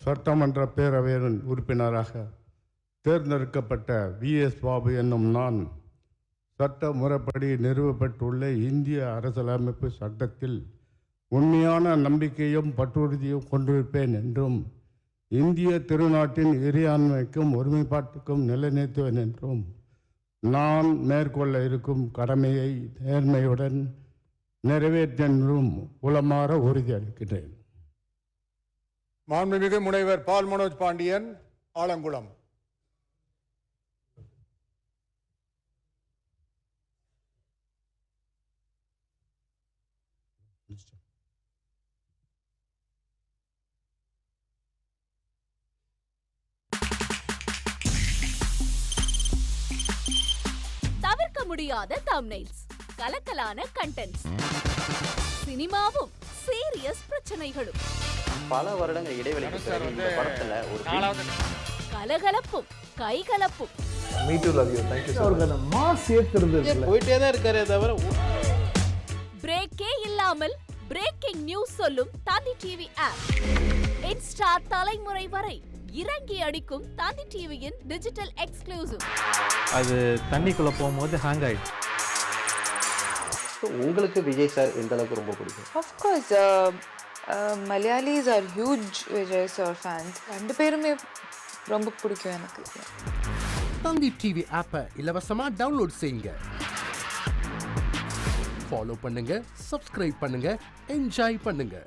சட்டமன்ற பேரவையின் உறுப்பினராக தேர்ந்தெடுக்கப்பட்ட VS பாபு என்னும் நான் சட்ட முறைப்படி நிறுவப்பட்டுள்ள இந்திய அரசியலமைப்பு சட்டத்தில் உண்மையான நம்பிக்கையும் பற்றுறுதியும் கொண்டிருப்பேன் என்றும் இந்திய திருநாட்டின் இறையாண்மைக்கும் ஒருமைப்பாட்டுக்கும் நிலைநிறுத்துவேன் என்றும் நான் மேற்கொள்ள இருக்கும் கடமையை நேர்மையுடன் நிறைவேற்றென்றும் உளமாற உறுதியளிக்கிறேன். மாண்புமிகு முனைவர் பால் மனோஜ் பாண்டியன், ஆலங்குளம். தவிர்க்க முடியாத தம்ப்நெயில்ஸ், கலக்கலான கண்டென்ட்ஸ், சினிமாவும் சீரியஸ் பிரச்சனைகளும், பல வருடங்கள் இடைவெளிக்கு பிறகு இந்த படத்துல ஒரு கலகலப்பும் கைகலப்பும். Me too, love you. Thank you so much. Mass ஏத்துறது போயிட்டே தான் இருக்காரே தவிர பிரேக்கே இல்லாமல் பிரேக்கிங் நியூஸ் சொல்லும் தந்தி டிவி ஆப். இன்ஸ்டா தலைமுறை வரை இறங்கி அடிக்கும் தந்தி டிவியின் டிஜிட்டல் எக்ஸ்க்ளூசிவ். அது தண்ணிக்குள்ள போகும்போது ஹேங் ஆயிடுச்சு. உங்களுக்கு விஜய் சார் எந்த அளவுக்கு ரொம்ப பிடிக்கும்? Of course, Malayalis are huge Vijay sir fans. ரெண்டு பேருமே ரொம்ப பிடிக்கும் எனக்கு. தந்தி டிவி ஆப்பை இலவசமா டவுன்லோட் செய்யுங்க. ஃபாலோ பண்ணுங்க, சப்ஸ்கிரைப் பண்ணுங்க, என்ஜாய் பண்ணுங்க.